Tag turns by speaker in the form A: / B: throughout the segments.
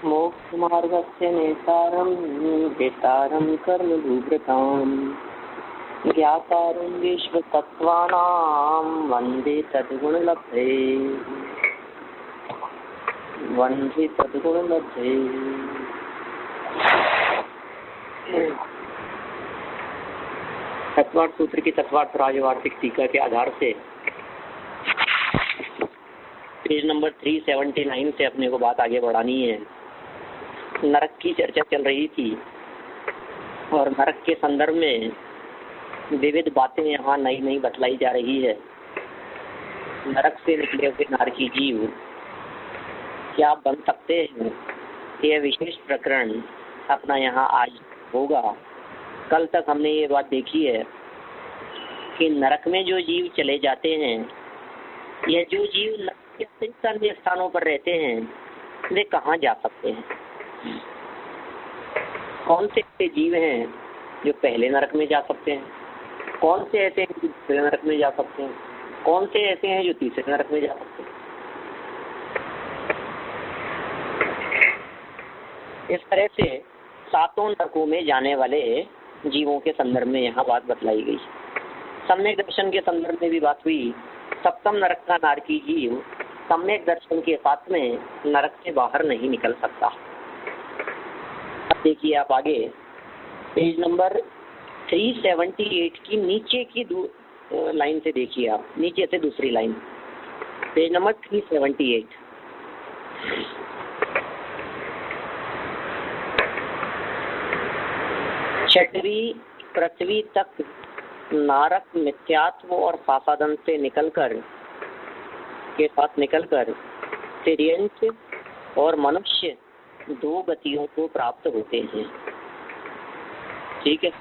A: मोक्षमार्गस्य नेतारं वेतारं कर्मभूभृताम् ज्ञातारं विश्वतत्त्वानां वन्दे तद्गुणलब्धे वन्दे तद्गुणलब्धे। तत्वार्थ सूत्र की तत्वार्थ राजवार्तिक टीका के आधार से पेज नंबर 379 से अपने को बात आगे बढ़ानी है। नरक की चर्चा चल रही थी और नरक के संदर्भ में विविध बातें यहाँ नई नई बतलाई जा रही है। नरक से निकले हुए नारकी जीव क्या बन सकते हैं, यह विशेष प्रकरण अपना यहाँ आज होगा। कल तक हमने ये बात देखी है कि नरक में जो जीव चले जाते हैं या जो जीव नरक के अन्य स्थानों पर रहते हैं वे कहाँ जा सकते हैं। कौन से ऐसे जीव हैं जो पहले नरक में जा सकते हैं, कौन से ऐसे हैं जो दूसरे नरक में जा सकते हैं, कौन से ऐसे हैं जो तीसरे नरक में जा सकते हैं। इस तरह से 7 नरकों में जाने वाले जीवों के संदर्भ में यहाँ बात बतलाई गई। सम्यक दर्शन के संदर्भ में भी बात हुई। सप्तम नरक का नारकी जीव सम्यक दर्शन के साथ में नरक से बाहर नहीं निकल सकता। अब देखिए आप आगे पेज नंबर 378 की नीचे की लाइन से देखिए, आप नीचे से दूसरी लाइन, पेज नंबर 378। छठवीं पृथ्वी तक नारक मिथ्यात्व और फासादन से निकलकर के साथ निकलकर तिर्यंच और मनुष्य 2 गतियों को प्राप्त होते हैं। ठीक है,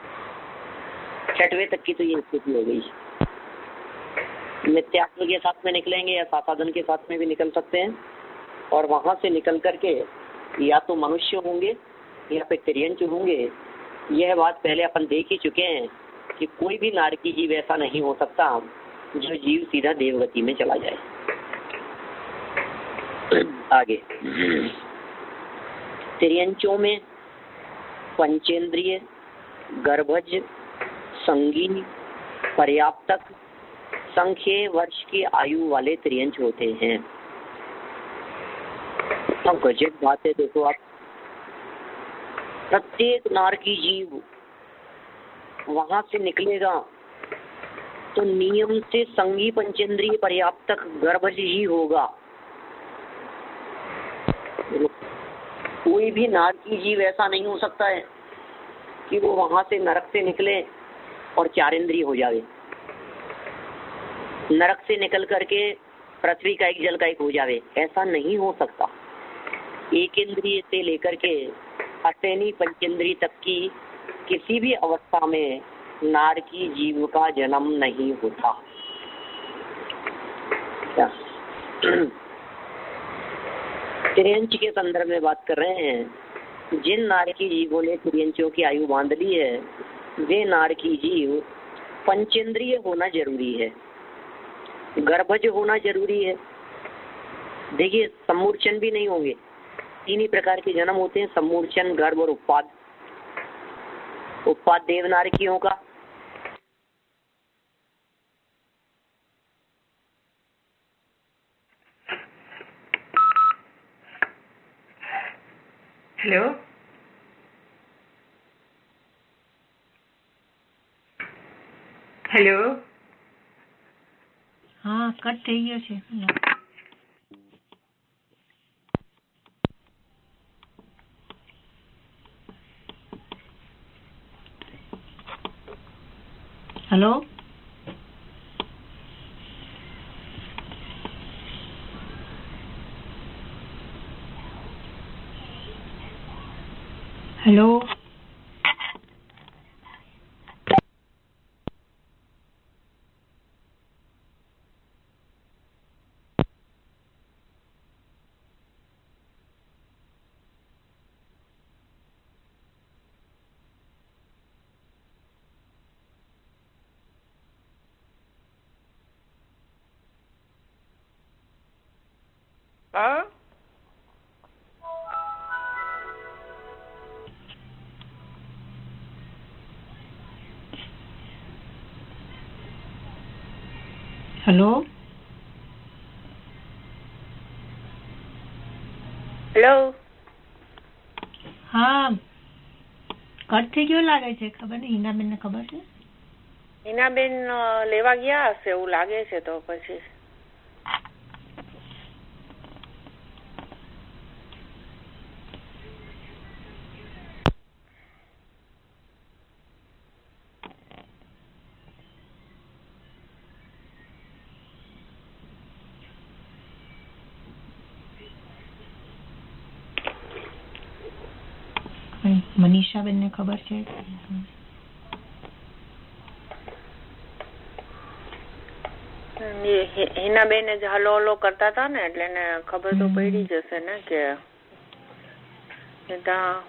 A: 6वें तक की तो ये स्थिति हो गई। मिथ्यात्व के साथ में निकलेंगे या फासादन के साथ में भी निकल सकते हैं और वहां से निकल करके या तो मनुष्य होंगे या फिर तिर्यंच होंगे। यह बात पहले अपन देख ही चुके हैं कि कोई भी नारकी जीव ऐसा नहीं हो सकता जो जीव सीधा देवगति में चला जाए। आगे तिर्यंचों में पंचेंद्रिय, गर्भज, संगीन, पर्याप्तक, संख्य वर्ष की आयु वाले तिर्यंच होते हैं। तो गजब बात है, देखो आप, प्रत्येक नारकी जीव वहां से निकलेगा तो नियम से संगी, पंचेंद्रिय, पर्याप्तक, गर्भज ही होगा। कोई भी नारकी जीव ऐसा नहीं हो सकता है कि वो वहां से नरक से निकले और 4 इंद्रिय हो जावे, नरक से निकल करके पृथ्वी का एक, जल का एक हो जावे। ऐसा नहीं हो सकता। 1 इंद्रिय से लेकर के अशेनी पंचेंद्रिय तक की किसी भी अवस्था में नारकी जीव का जन्म नहीं होता। तिर्यंच के संदर्भ में बात कर रहे हैं। जिन नारकी जीवों ने तिर्यंचों की आयु बांध ली है वे नारकी जीव पंचेंद्रिय होना जरूरी है, गर्भज होना जरूरी है। देखिए, सम्मूर्छन भी नहीं होंगे। 3 ही प्रकार के जन्म होते हैं, सम्मूर्छन, गर्भ और उत्पाद। उत्पाद देव नारकियों का,
B: हेलो हेलो,
C: हाँ कट થઈ ગયો છે। हेलो हेलो
B: हाँ
C: हेलो
B: હેલો.
C: હા કટ થઈ ગયો લાગે છે, ખબર નહીં, હિનાબેન ને ખબર છે?
B: હિનાબેન લેવા ગયા હશે એવું લાગે છે. તો પછી
C: મનીષાબેન ને ખબર છે?
B: હિનાબેન જ હલો હલો કરતા હતા ને એટલે એને ખબર તો પડી જશે ને કે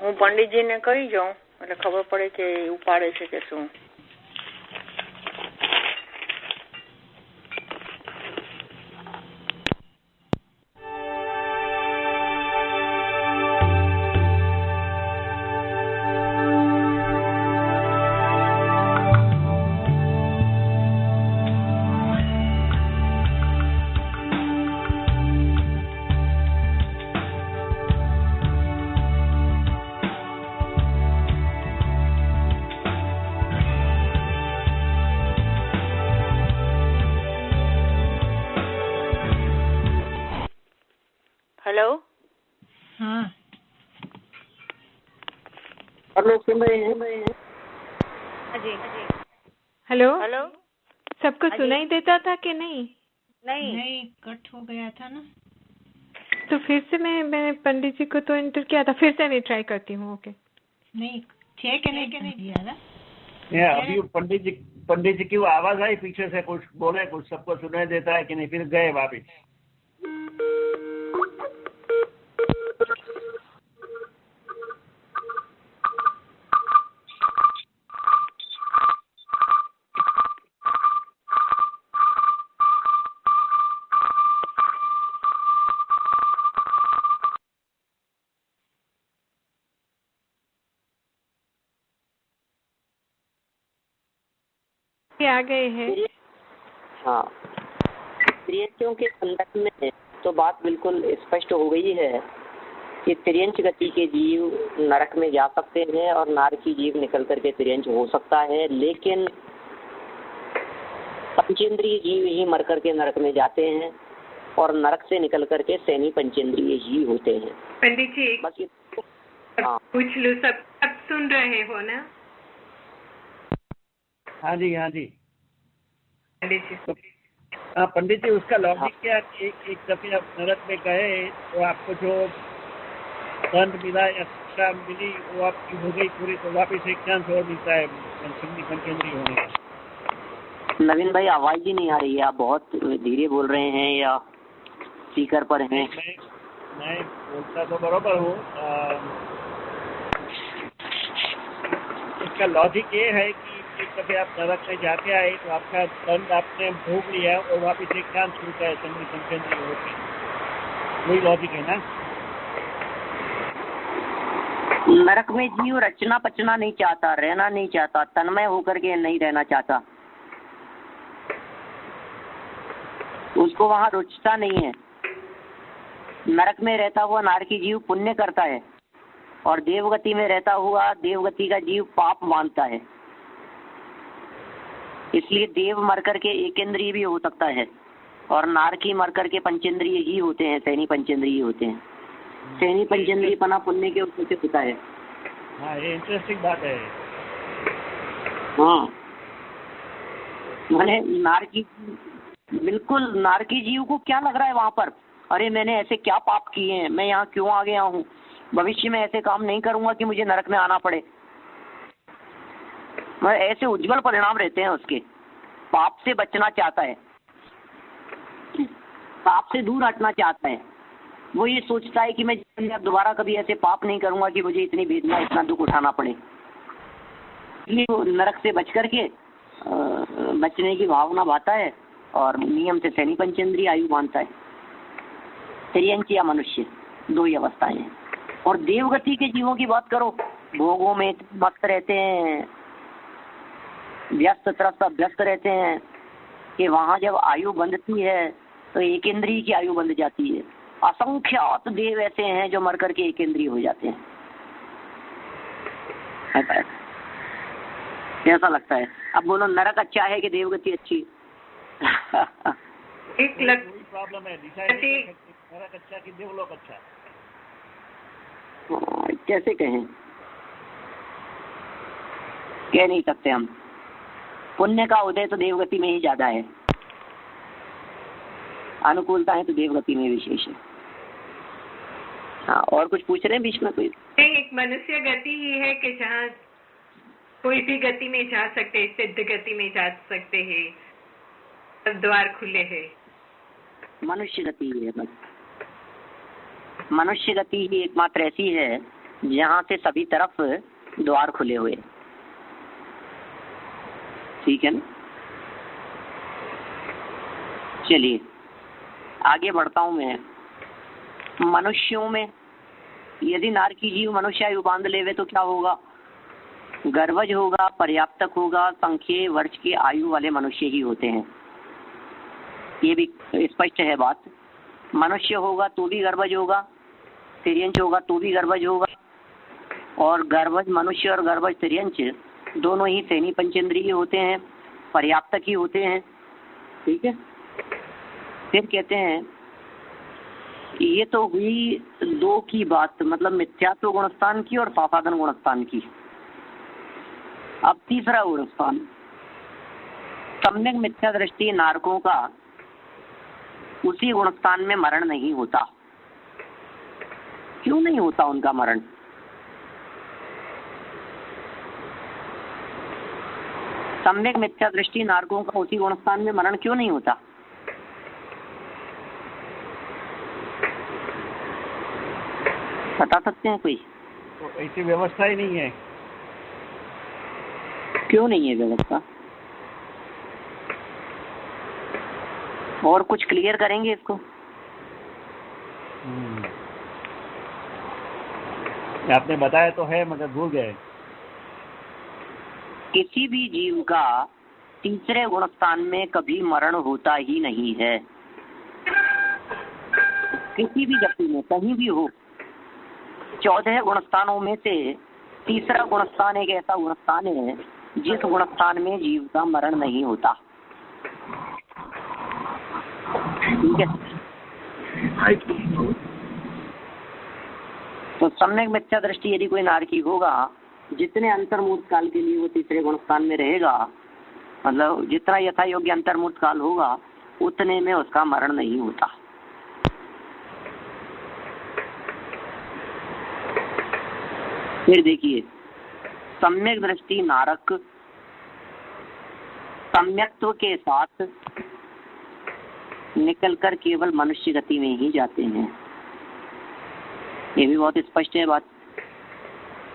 B: હું પંડિતજી ને કહી જાઉં એટલે ખબર પડે કે ઉપાડે છે કે શું. हेलो.
C: हाँ
A: हेलो, सुन रहे हैं?
B: जी.
D: हेलो.
B: हेलो.
D: सबको सुनाई देता था कि नहीं?
C: नहीं कट हो गया था ना.
D: तो फिर से मैंने पंडित जी को तो एंटर किया था, फिर से मैं ट्राई करती हूँ. ओके.
C: नहीं थे कि नहीं दिया था?
E: अभी पंडित जी की आवाज आई पीछे से, कुछ बोले, कुछ सबको सुनाई देता है कि नहीं, फिर गए वापिस.
D: आ गए हैं.
A: हाँ, त्रियंचों के संदर्भ में तो बात बिल्कुल स्पष्ट हो गई है कि त्रियंच गति के जीव नरक में जा सकते हैं और नारकी जीव निकल करके त्रियंच हो सकता है, लेकिन पंचेंद्रिय जीव ही मर करके नरक में जाते हैं और नरक से निकल करके सैनी पंचेंद्रिय ही होते हैं.
D: पंडित जी
A: बस ये हाँ
D: पूछ लो, सब सुन रहे हो ना?
E: हाँ जी, हाँ जी.
D: पंडित जी
E: पंडित जी, उसका लॉजिक क्या, एक दफे आप नरक में गए तो आपको जो दंड मिला या शिक्षा मिली वो आपकी हो गई पूरी, तो वापिस एक चांस और मिलता है पंचेंद्रिय होने का.
A: नवीन भाई, आवाज ही नहीं आ रही है, आप बहुत धीरे बोल रहे हैं या स्पीकर पर हैं?
E: मैं बोलता तो बरोबर हूँ. इसका लॉजिक ये है कि एक दफे आप नरक में जाके आए तो आपका दंड आपने भोग लिया और वापिस एक चांस मिलता है पंचेंद्रिय होके. वही लॉजिक है ना?
A: नरक में जीव रचना पचना नहीं चाहता, रहना नहीं चाहता, तन्मय होकर के नहीं रहना चाहता, उसको वहाँ रुचता नहीं है. नरक में रहता हुआ नारकी जीव पुण्य करता है और देवगति में रहता हुआ देवगति का जीव पाप मानता है. इसलिए देव मर करके एकेंद्रीय भी हो सकता है और नारकी मर करके पंचेंद्रिय ही होते हैं, सैनी पंचेंद्रिय होते हैं. सैनी पंचेंद्रिय पना पुण्य के ऊपर से होता है.
E: हाँ, ये इंटरेस्टिंग बात है.
A: हाँ, मैंने नारकी, बिल्कुल नारकी जीव को क्या लग रहा है वहाँ पर, अरे मैंने ऐसे क्या पाप किए हैं, मैं यहाँ क्यों आ गया हूँ, भविष्य में ऐसे काम नहीं करूंगा कि मुझे नरक में आना पड़े. ऐसे उज्जवल परिणाम रहते हैं उसके. पाप से बचना चाहता है, पाप से दूर हटना चाहता है. वो ये सोचता है कि मैं जीवन में अब दोबारा कभी ऐसे पाप नहीं करूंगा कि मुझे इतनी वेदना, इतना दुख उठाना पड़े. इसलिए वो नरक से बच करके बचने की भावना भाता है और नियम से सैनी पंचेंद्रिय आयु मानता है. त्रियंच या मनुष्य, दो ही अवस्थाएं हैं. और देवगति के जीवों की बात करो, भोगों में मस्त रहते हैं, व्यस्त तरफ व्यस्त रहते हैं, कि वहां जब आयु बंधती है तो एक इंद्रिय की आयु बंध जाती है। असंख्यात देव ऐसे हैं जो मर करके एक इंद्रिय हो जाते हैं। कैसा लगता है? अब बोलो नरक अच्छा है कि देवगति अच्छी?
E: एक प्रॉब्लम है, डिसाइड नहीं कर सकते नरक अच्छा कि देवलोक अच्छा।
A: कैसे कहें, कह नहीं सकते हम। पुण्य का उदय तो देवगति में ही ज्यादा है, अनुकूलता है तो देवगति में विशेष है। हाँ, और कुछ पूछ रहे हैं बीच में कोई?
D: एक मनुष्य गति ही है कि जहाँ कोई भी गति में जा सकते हैं, सिद्ध गति में जा सकते हैं, सब द्वार खुले हैं।
A: मनुष्य गति ही है बस। मनुष्य गति ही एकमात्र ऐसी है जहाँ से सभी तरफ द्वार खुले हुए। ठीक है ना? चलिए आगे बढ़ता हूं मैं। मनुष्यों में यदि नारकी जीव मनुष्य आयु बांध लेवे तो क्या होगा? गर्भज होगा, पर्याप्तक होगा, संख्य वर्ष की आयु वाले मनुष्य ही होते हैं। ये भी स्पष्ट है बात। मनुष्य होगा तो भी गर्भज होगा, तिर्यंच होगा तो भी गर्भज होगा, और गर्भज मनुष्य और गर्भज तिर्यंच दोनों ही सेनी पंचेंद्रिय होते हैं, पर्याप्तक ही होते हैं। ठीक है। फिर कहते हैं ये तो हुई दो की बात, मतलब मिथ्यात्व गुणस्थान की और सासाधन गुणस्थान की। अब तीसरा गुणस्थान, सम्यक मिथ्या दृष्टि नारकों का उसी गुणस्थान में मरण नहीं होता। क्यों नहीं होता उनका मरण? सम्यक मिथ्या दृष्टि नारकों का उसी गुणस्थान में मरण क्यों नहीं होता? बता सकते हैं कोई?
E: तो ऐसी व्यवस्था ही नहीं है।
A: क्यों नहीं है व्यवस्था? और कुछ क्लियर करेंगे इसको?
E: आपने बताया तो है मगर भूल गए।
A: किसी भी जीव का तीसरे गुणस्थान में कभी मरण होता ही नहीं है। किसी भी व्यक्ति में कहीं भी हो, 14 गुणस्थानों में से तीसरा गुणस्थान एक ऐसा गुणस्थान है जिस गुणस्थान में जीव का मरण नहीं होता। ठीक है। तो सम्यक मिथ्या दृष्टि यदि कोई नारकी होगा, जितने अंतर्मूर्त काल के लिए वो तीसरे गुणस्थान में रहेगा, मतलब जितना यथा योग्य अंतर्मूर्त काल होगा उतने में उसका मरण नहीं होता। फिर देखिए, सम्यक दृष्टि नारक सम्यक्त्व के साथ निकलकर केवल मनुष्य गति में ही जाते हैं। ये भी बहुत स्पष्ट है बात।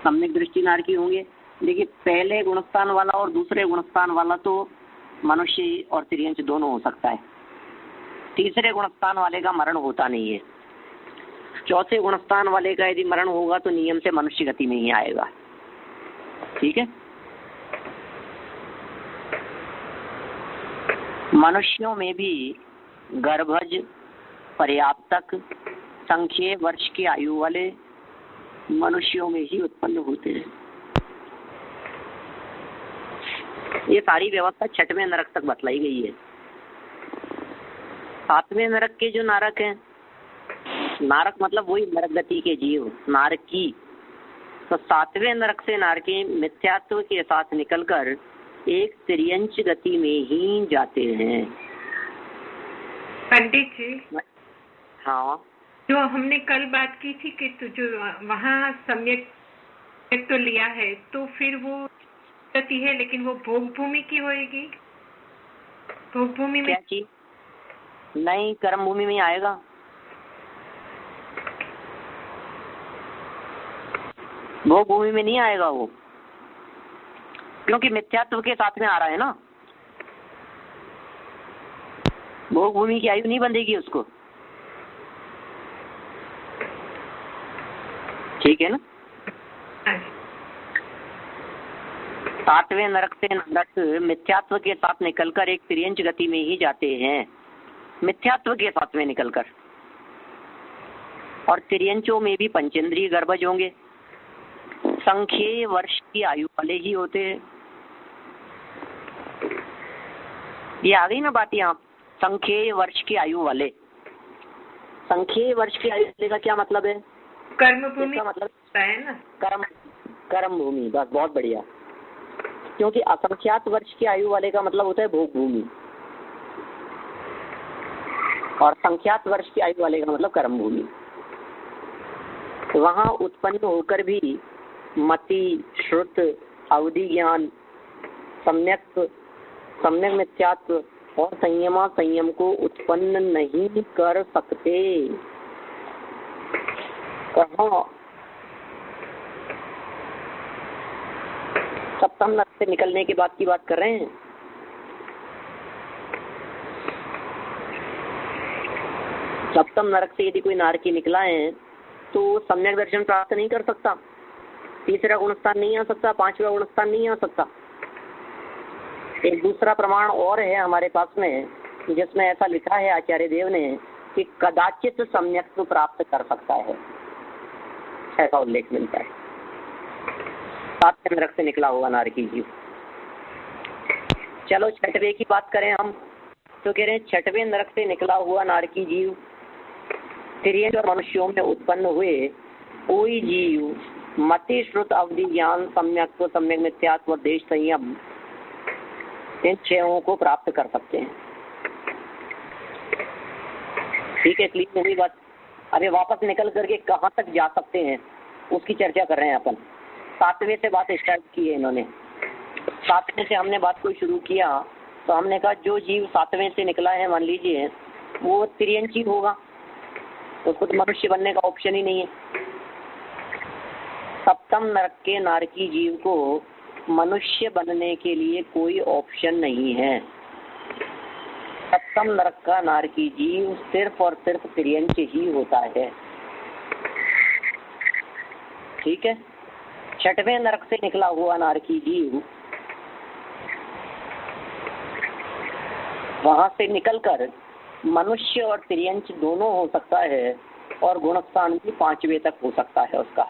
A: सम्यक दृष्टि नारकी होंगे। देखिए, पहले गुणस्थान वाला और दूसरे गुणस्थान वाला तो मनुष्य और तिर्यंच दोनों हो सकता है। तीसरे गुणस्थान वाले का मरण होता नहीं है। चौथे गुणस्थान वाले का यदि मरण होगा तो नियम से मनुष्य गति में ही आएगा। ठीक है। मनुष्यों में भी गर्भज, पर्याप्तक, संख्य वर्ष की आयु वाले मनुष्यों में ही उत्पन्न होते हैं। ये सारी व्यवस्था 6वें नरक तक बतलाई गई है। 7वें नरक के जो नारक हैं, नारक मतलब वही नरक गति के जीव, नारकी। तो 7वें नरक से नारकी मिथ्यात्व के साथ निकलकर एक तिर्यंच गति में ही जाते हैं।
D: पंडित जी,
A: हाँ,
D: जो हमने कल बात की थी कि तो जो वहाँ सम्यक तो लिया है तो फिर वो गति है, लेकिन वो भोग भूमि की होएगी। भोग भूमि में
A: क्या चीज? नहीं, कर्म भूमि में आएगा। भोग भूमि में नहीं आएगा वो, क्योंकि मिथ्यात्व के साथ में आ रहा है ना। भोग भूमि की आयु नहीं बंधेगी उसको। ठीक है ना। सातवें नरक से नरक मिथ्यात्व के साथ निकलकर एक तिर्यंच गति में ही जाते हैं, मिथ्यात्व के साथ में निकलकर। और तिर्यंचों में भी पंचेंद्रिय गर्भज होंगे, संख्येय वर्ष की आयु वाले ही होते हैं। ये आ गई ना बात यहाँ, संख्येय वर्ष की आयु वाले। संख्येय वर्ष की आयु वाले का क्या मतलब है?
D: कर्म भूमि
A: इसका मतलब
D: है ना,
A: कर्म भूमि। बस बहुत बढ़िया, क्योंकि असंख्यात वर्ष की आयु वाले का मतलब होता है भोग भूमि, और संख्यात वर्ष की आयु वाले का मतलब कर्म भूमि। वहां उत्पन्न होकर भी मति, श्रुत, अवधि ज्ञान, सम्यक मिथ्यात्व और संयम को उत्पन्न नहीं कर सकते। कहाँ? सप्तम नरक से निकलने के बाद की बात कर रहे हैं। सप्तम नरक से यदि कोई नारकी निकला है तो सम्यक दर्शन प्राप्त नहीं कर सकता, तीसरा गुणस्थान नहीं आ सकता, पांचवा गुणस्थान नहीं आ सकता। एक दूसरा प्रमाण और है हमारे पास में, जिसमें ऐसा लिखा है आचार्य देव ने कि कदाचित सम्यक प्राप्त कर सकता है, ऐसा उल्लेख मिलता है। सातवें नरक से निकला हुआ नारकी जीव। चलो छठवें की बात करें हम, तो कह रहे हैं छठवें नरक से निकला हुआ नारकी जीव तिर्यंच और मनुष्यों में उत्पन्न हुए कोई जीव मति, श्रुत, अवधि ज्ञान, सम्यक मिथ्यात्व और देश संयम, इन छहों को प्राप्त कर सकते हैं। ठीक है, क्लियर हो गई बात। अभी वापस निकल करके कहाँ तक जा सकते हैं उसकी चर्चा कर रहे हैं अपन। सातवें से बात स्टार्ट की है इन्होंने। सातवें से हमने बात को शुरू किया तो हमने कहा जो जीव सातवें से निकला है, मान लीजिए वो तिर्यंची होगा, उसको तो मनुष्य बनने का ऑप्शन ही नहीं है। सप्तम नरक के नारकी जीव को मनुष्य बनने के लिए कोई ऑप्शन नहीं है। सप्तम नरक का नारकी जीव सिर्फ और सिर्फ तिर्यंच ही होता है। ठीक है, छठवें नरक से निकला हुआ नारकी जीव वहां से निकलकर मनुष्य और तिर्यंच दोनों हो सकता है, और गुणस्थान भी पांचवें तक हो सकता है उसका।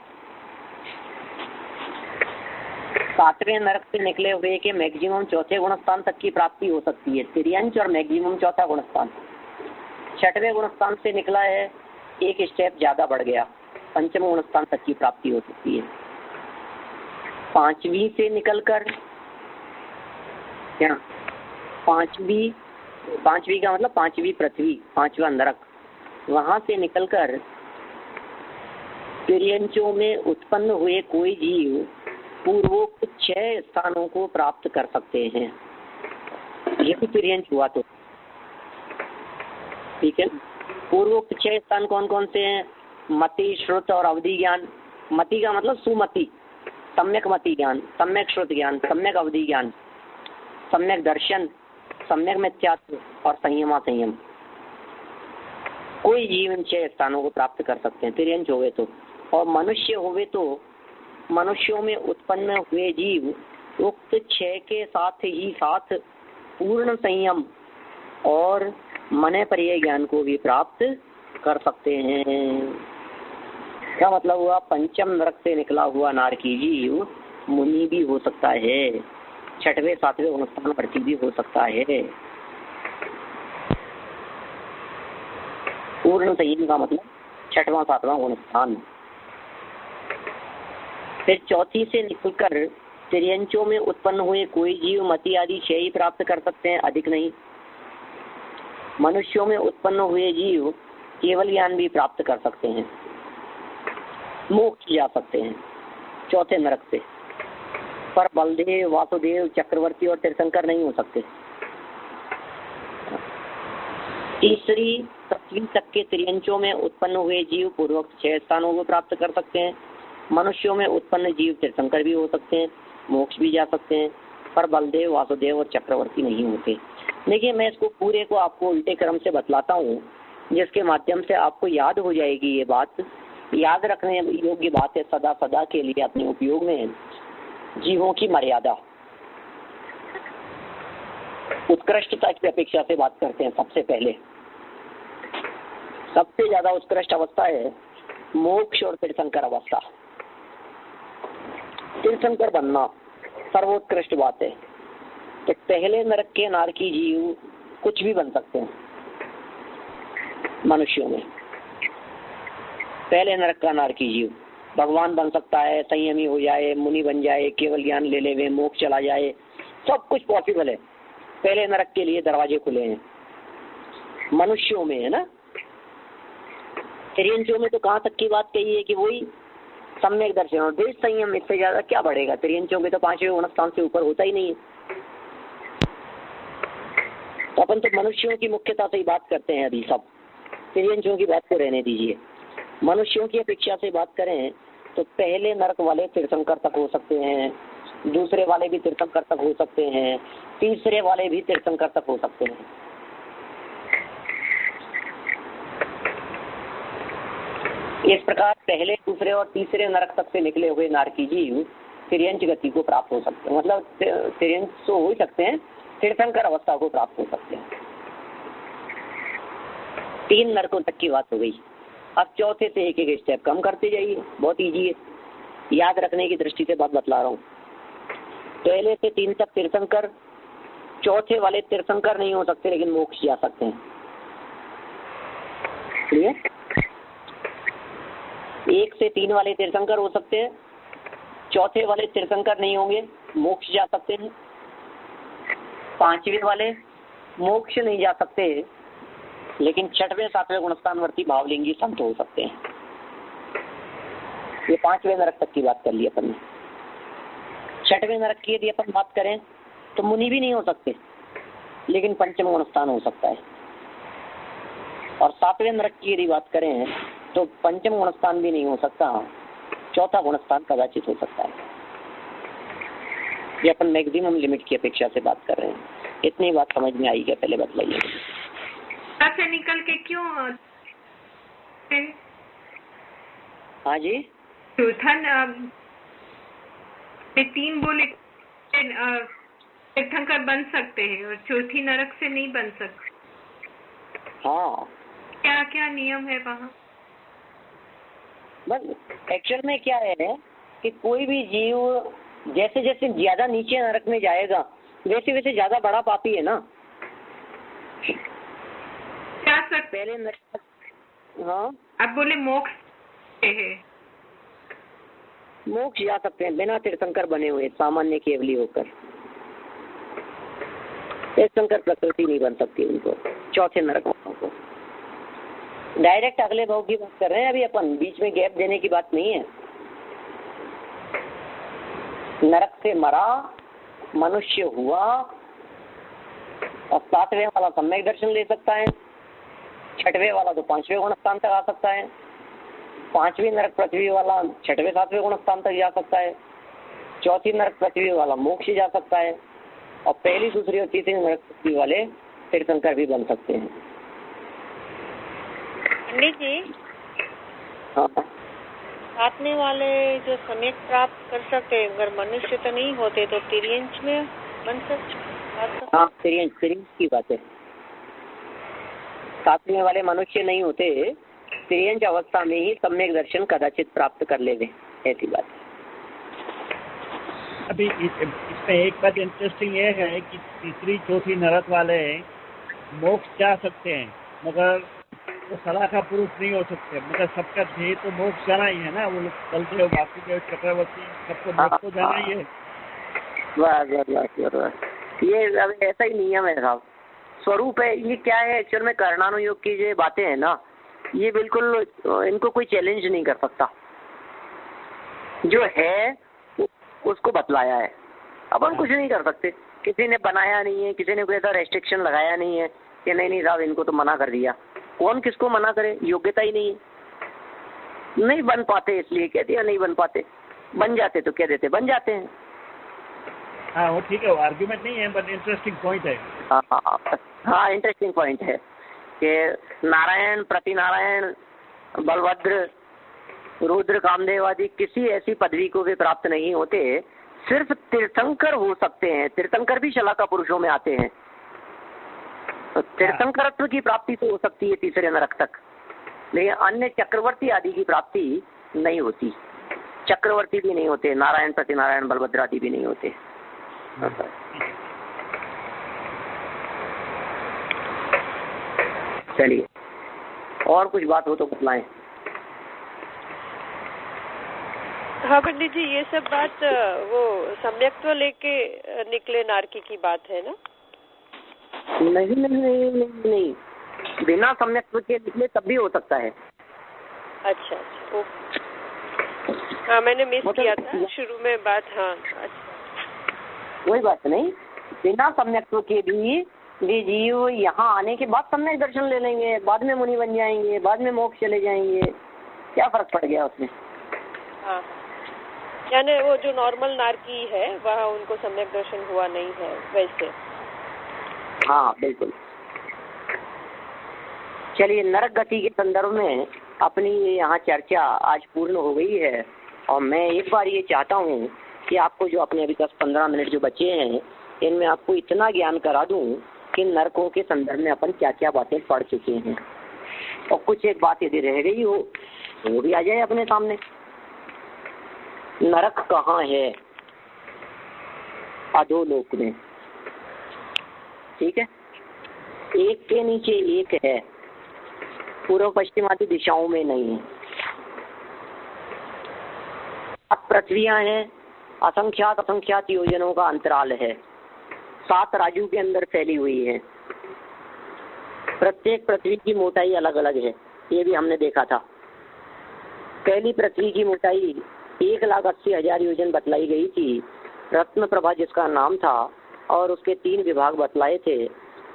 A: सातवें नरक से निकले हुए के मैक्सिमम चौथे गुणस्थान तक की प्राप्ति हो सकती है, तिर्यंच और मैक्सिमम चौथा गुणस्थान। छठवें गुणस्थान से निकला है, एक स्टेप ज्यादा बढ़ गया, पंचम गुणस्थान तक की प्राप्ति हो सकती है। पांचवी से निकलकर क्या, पांचवी का मतलब पांचवी पृथ्वी, पांचवा नरक, वहां से निकलकर तिर्यंचों में उत्पन्न हुए कोई जीव पूर्वोक्त 6 स्थानों को प्राप्त कर सकते हैं। ये भी तिर्यंच हुआ तो ठीक है। पूर्वोक्त 6 स्थान कौन कौन से हैं? मति, श्रुत और अवधि ज्ञान। मति का मतलब सुमति, सम्यक मति ज्ञान, सम्यक श्रुत ज्ञान, सम्यक अवधि ज्ञान, सम्यक दर्शन, सम्यक मिथ्यात्व और संयम। कोई जीव इन 6 स्थानों को प्राप्त कर सकते हैं तिर्यंच होवे तो। और मनुष्य होवे तो मनुष्यों में उत्पन्न हुए जीव उक्त 6 के साथ ही साथ पूर्ण संयम और मन पर्याय ज्ञान को भी प्राप्त कर सकते हैं। क्या मतलब हुआ? पंचम नरक से निकला हुआ नारकी जीव मुनि भी हो सकता है, छठवें सातवें गुणस्थान वर्ती भी हो सकता है। पूर्ण संयम का मतलब छठवां सातवां गुणस्थान। फिर चौथी से निकलकर तिर्यंचों में उत्पन्न हुए कोई जीव मति आदि 6 ही प्राप्त कर सकते हैं, अधिक नहीं। मनुष्यों में उत्पन्न हुए जीव केवल ज्ञान भी प्राप्त कर सकते हैं, मोक्ष जा सकते हैं चौथे नरक से, पर बलदेव, वासुदेव, चक्रवर्ती और तीर्थंकर नहीं हो सकते। तीसरी पृथ्वी तक के तिर्यंचों में उत्पन्न हुए जीव पूर्वोक्त 6 स्थानों को प्राप्त कर सकते हैं। मनुष्यों में उत्पन्न जीव तीर्थंकर भी हो सकते हैं, मोक्ष भी जा सकते हैं, पर बलदेव, वासुदेव और चक्रवर्ती नहीं होते। देखिए, मैं इसको पूरे को आपको उल्टे क्रम से बतलाता हूँ, जिसके माध्यम से आपको याद हो जाएगी। ये बात याद रखने योग्य बात है सदा सदा के लिए अपने उपयोग में। जीवों की मर्यादा, उत्कृष्टता की अपेक्षा से बात करते हैं। सबसे पहले सबसे ज्यादा उत्कृष्ट अवस्था है मोक्ष और तीर्थंकर अवस्था। तीर्थंकर बनना सर्वोत्कृष्ट बात है। तो पहले नरक के नारकी जीव कुछ भी बन सकते हैं मनुष्यों में। पहले नरक का नारकी जीव भगवान बन सकता है, संयमी हो जाए, मुनि बन जाए, केवल ज्ञान ले लेवे, मोक्ष चला जाए, सब कुछ पॉसिबल है। पहले नरक के लिए दरवाजे खुले हैं मनुष्यों में, है ना। तिर्यंचों में तो कहाँ तक की बात कही है कि वही सम्यक दर्शन और देश संयम, इससे ज्यादा क्या बढ़ेगा। तिर्यंचों में तो 5वें गुणस्थान से ऊपर होता ही नहीं है। तो अपन तो मनुष्यों की मुख्यता से ही बात करते हैं अभी। सब तिर्यंचों की बात को रहने दीजिए। मनुष्यों की अपेक्षा से बात करें तो पहले नरक वाले तीर्थंकर तक हो सकते हैं, दूसरे वाले भी तीर्थंकर तक हो सकते हैं, तीसरे वाले भी तीर्थंकर तक हो सकते हैं। इस प्रकार पहले, दूसरे और तीसरे नरक तक से निकले हुए नारकी जीव तिर्यंच गति को प्राप्त हो सकते हैं। मतलब तिर्यंच तो हो ही सकते हैं, तीर्थंकर अवस्था को प्राप्त हो सकते हैं। 3 नरकों तक की बात हो गई। अब चौथे से एक एक स्टेप कम करते जाइए, बहुत इजी है। याद रखने की दृष्टि से बात बतला रहा हूँ। पहले से 3 तक तीर्थंकर, चौथे वाले तीर्थंकर नहीं हो सकते लेकिन मोक्ष जा सकते हैं। क्लियर? 1 से 3 वाले तीर्थंकर हो सकते हैं, चौथे वाले तीर्थंकर नहीं होंगे, मोक्ष जा सकते हैं। 5वें वाले मोक्ष नहीं जा सकते लेकिन 6वें 7वें गुणस्थानवर्ती भावलिंगी संत हो सकते हैं। ये 5वें नरक तक की बात कर ली अपन ने। 6वें नरक की यदि अपन बात करें तो मुनि भी नहीं हो सकते लेकिन 5वां गुणस्थान हो सकता है। और 7वें नरक की यदि बात करें तो 5वां गुणस्थान भी नहीं हो सकता, 4था गुणस्थान कदाचित हो सकता है। ये अपन मैक्सिमम लिमिट की अपेक्षा से बात कर रहे हैं। इतनी बात समझ में आई क्या? पहले बतलाइए।
D: से निकल के क्यों?
A: हाँ जी,
D: चौथा 3 बोले तीर्थंकर बन सकते हैं और चौथी नरक से नहीं बन सकते।
A: हाँ,
D: क्या क्या नियम है वहाँ?
A: बस एक्चुअल में क्या है कि कोई भी जीव जैसे जैसे ज्यादा नीचे नरक में जाएगा वैसे वैसे ज्यादा बड़ा पापी है ना।
D: क्या सर
A: पहले नरक, हाँ
D: आप बोले मोक्ष है,
A: मोक्ष जा सकते हैं बिना तीर्थंकर बने हुए, सामान्य केवली होकर। तीर्थंकर प्रकृति नहीं बन सकती उनको, चौथे नरक वालों को। डायरेक्ट अगले भाव की बात कर रहे हैं अभी अपन, बीच में गैप देने की बात नहीं है। नरक से मरा, मनुष्य हुआ और 7वें वाला सम्यक दर्शन ले सकता है, 6वें वाला तो 5वें गुणस्थान तक आ सकता है, 5वीं नरक पृथ्वी वाला 6वें 7वें गुणस्थान तक जा सकता है, चौथी नरक पृथ्वी वाला मोक्ष जा सकता है और पहली, दूसरी और तीसरी नरक पृथ्वी वाले तीर्थंकर भी बन सकते हैं।
B: पंडित जी,
A: हाँ,
B: 7वें वाले जो सम्यक प्राप्त कर सकते, अगर मनुष्य तो नहीं होते तो तिर्यंच में बन सकते।
A: हाँ, तिर्यंच की बात है। 7वें वाले मनुष्य नहीं होते, तिर्यंच अवस्था में ही सम्यक दर्शन कदाचित प्राप्त कर लेते, ऐसी बात है।
E: अभी इसमें एक बात इंटरेस्टिंग ये है कि तीसरी चौथी नरक वाले मोक्ष जा सकते हैं मगर वो सलाखा पुरुष नहीं हो सकते। मगर सबका ध्येय तो मोक्ष जाना ही है ना। वो लोग बलदेव, वासुदेव, चक्रवर्ती, सबको मोक्ष तो जाना ही है।
A: बस ये ऐसा ही नियम है साहब, स्वरूप है। ये क्या है एक्चुअल में, कर्णानुयोग की जो बातें हैं ना, ये बिल्कुल इनको कोई चैलेंज नहीं कर सकता। जो है उसको बतलाया है, अपन कुछ नहीं कर सकते। किसी ने बनाया नहीं है, किसी ने कोई ऐसा रेस्ट्रिक्शन लगाया नहीं है कि नहीं साहब इनको तो मना कर दिया। कौन किसको मना करे? योग्यता ही नहीं है, नहीं बन पाते इसलिए कह दिया नहीं बन पाते। बन जाते तो कह देते बन जाते हैं।
E: हाँ वो ठीक है, वो आर्ग्यूमेंट नहीं है बट इंटरेस्टिंग पॉइंट है।
A: हाँ, इंटरेस्टिंग पॉइंट है कि नारायण, प्रतिनारायण, बलभद्र, रुद्र, कामदेव आदि किसी ऐसी पदवी को वे प्राप्त नहीं होते, सिर्फ तीर्थंकर हो सकते हैं। तीर्थंकर भी शलाका पुरुषों में आते हैं, तो तीर्थंकरत्व की प्राप्ति तो हो सकती है तीसरे नरक तक, लेकिन अन्य चक्रवर्ती आदि की प्राप्ति नहीं होती। चक्रवर्ती भी नहीं होते, नारायण सत्यनारायण बलभद्र आदि भी नहीं होते। चलिए, और कुछ बात हो तो बतलाएं।
B: हाँ पंडित जी, ये सब बात वो सम्यक्त्व लेके निकले नारकी की बात है ना?
A: नहीं नहीं नहीं नहीं, नहीं। बिना सम्यक्त्व के निकले तब भी हो सकता है।
B: अच्छा अच्छा, ओके। हाँ, मैंने मिस किया था शुरू में बात। हाँ, अच्छा,
A: कोई बात नहीं। बिना सम्यक्त्व के भी जीव यहाँ आने के बाद सम्यक दर्शन ले लेंगे, बाद में मुनि बन जाएंगे, बाद में मोक्ष चले जाएंगे, क्या फर्क पड़ गया उसमें?
B: हाँ, यानी वो जो नॉर्मल नारकी है वहाँ उनको सम्यक दर्शन हुआ नहीं है वैसे।
A: हाँ बिल्कुल। चलिए, नरक गति के संदर्भ में अपनी यहाँ चर्चा आज पूर्ण हो गई है, और मैं एक बार ये चाहता हूँ कि आपको जो अपने अभी 10-15 मिनट जो बचे हैं, इनमें आपको इतना ज्ञान करा दूँ कि नरकों के संदर्भ में अपन क्या क्या बातें पढ़ चुके हैं, और कुछ एक बात यदि रह गई हो तो वो भी आ जाए अपने सामने। नरक कहाँ है? अधोलोक में, ठीक है। एक के नीचे एक है, पूर्व पश्चिम आदि दिशाओं में नहीं है। अब पृथ्वियां हैं, असंख्यात योजनों का अंतराल है, 7 राज्यों के अंदर फैली हुई है। प्रत्येक पृथ्वी की मोटाई अलग अलग है, ये भी हमने देखा था। पहली पृथ्वी की मोटाई 1,80,000 योजन बतलाई गई थी, रत्न प्रभा जिसका नाम था, और उसके 3 विभाग बतलाए थे,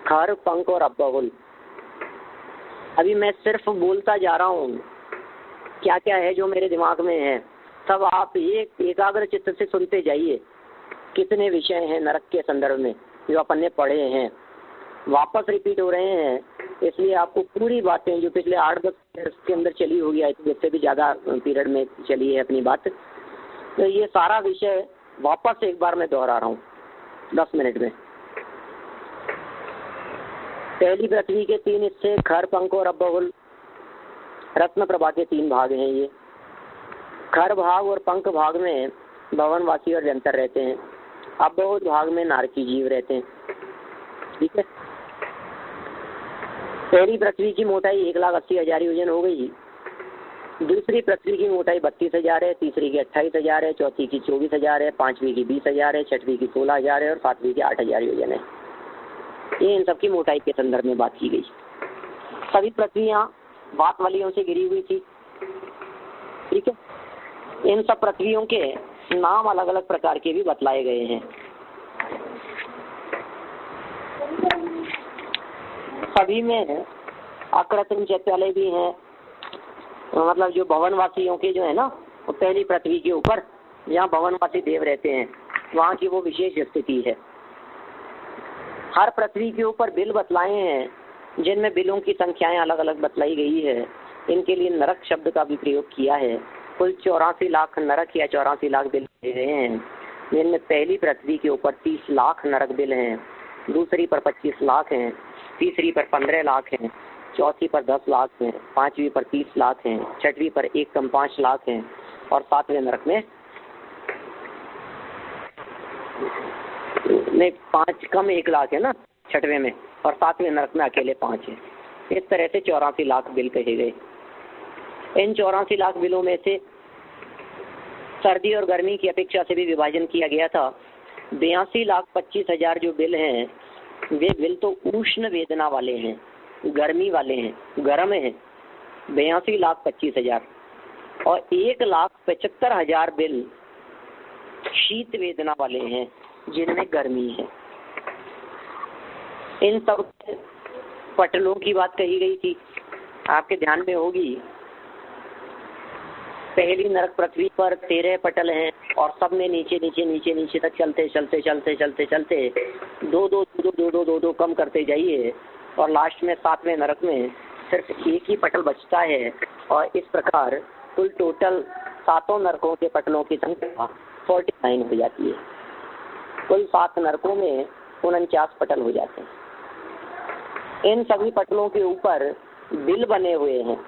A: खर, पंख और अब्बहुल। अभी मैं सिर्फ बोलता जा रहा हूँ क्या क्या है जो मेरे दिमाग में है, सब आप एकाग्र चित्त से सुनते जाइए। कितने विषय हैं नरक के संदर्भ में जो अपन ने पढ़े हैं, वापस रिपीट हो रहे हैं, इसलिए आपको पूरी बातें जो पिछले 8-10 के अंदर चली होगी, आई थिंक इससे भी ज़्यादा पीरियड में चली है अपनी बात, तो ये सारा विषय वापस एक बार मैं दोहरा रहा हूँ 10 मिनट में। पहली पृथ्वी के 3 हिस्से, खर, पंख और अब्बहुल, रत्न प्रभा के 3 भाग हैं ये। खर भाग और पंख भाग में भवनवासी और जंतर रहते हैं, अब्बहुल भाग में नारकी जीव रहते हैं, ठीक है। पहली पृथ्वी की मोटाई 1,80,000 योजन हो गई। दूसरी पृथ्वी की मोटाई 32,000 है, तीसरी की 28,000 है, चौथी की 24,000 है, पांचवी की 20,000 है, छठवीं की 16,000 है, और सातवीं की 8,000 योजन है। ये इन सबकी मोटाई के संदर्भ में बात की गई। सभी पृथ्वियां वात वालियों से घिरी हुई थी, ठीक है। इन सब पृथ्वियों के नाम अलग अलग प्रकार के भी बतलाए गए हैं। सभी में अकृत्रिम चैत्यालय भी हैं, मतलब जो भवनवासियों के जो है ना, वो पहली पृथ्वी के ऊपर जहाँ भवनवासी देव रहते हैं वहाँ की वो विशेष स्थिति है। हर पृथ्वी के ऊपर बिल बतलाए हैं, जिनमें बिलों की संख्याएं अलग अलग बतलाई गई है। इनके लिए नरक शब्द का भी प्रयोग किया है। कुल 84 लाख नरक या 84 लाख बिल दिए गए हैं, जिनमें पहली पृथ्वी के ऊपर 30 लाख नरक बिल हैं, दूसरी पर 25 लाख हैं, तीसरी पर 15 लाख हैं, चौथी पर 10 लाख हैं, पांचवी पर 30 लाख हैं, छठवीं पर 1.5 लाख हैं, और सातवें नरक में नहीं 5 कम 1 लाख है ना छठवें में, और सातवें नरक में अकेले 5 है। इस तरह से 84 लाख बिल कहे गए। इन 84 लाख बिलों में से सर्दी और गर्मी की अपेक्षा से भी विभाजन किया गया था। 82,25,000 जो बिल हैं वे बिल तो उष्ण वेदना वाले हैं, गर्मी वाले हैं, गर्म हैं, 82,25,000, और 1,75,000 बिल शीत वेदना वाले हैं, जिनमें गर्मी है। इन सब पटलों की बात कही गई थी, आपके ध्यान में होगी। पहली नरक पृथ्वी पर 13 पटल हैं, और सब में नीचे नीचे नीचे नीचे तक चलते चलते चलते चलते चलते 2-2 कम करते जाइए, और लास्ट में 7वें नरक में सिर्फ एक ही पटल बचता है। और इस प्रकार कुल टोटल 7 नरकों के पटलों की संख्या 49 हो जाती है। कुल 7 नरकों में 49 पटल हो जाते हैं। इन सभी पटलों के ऊपर बिल बने हुए हैं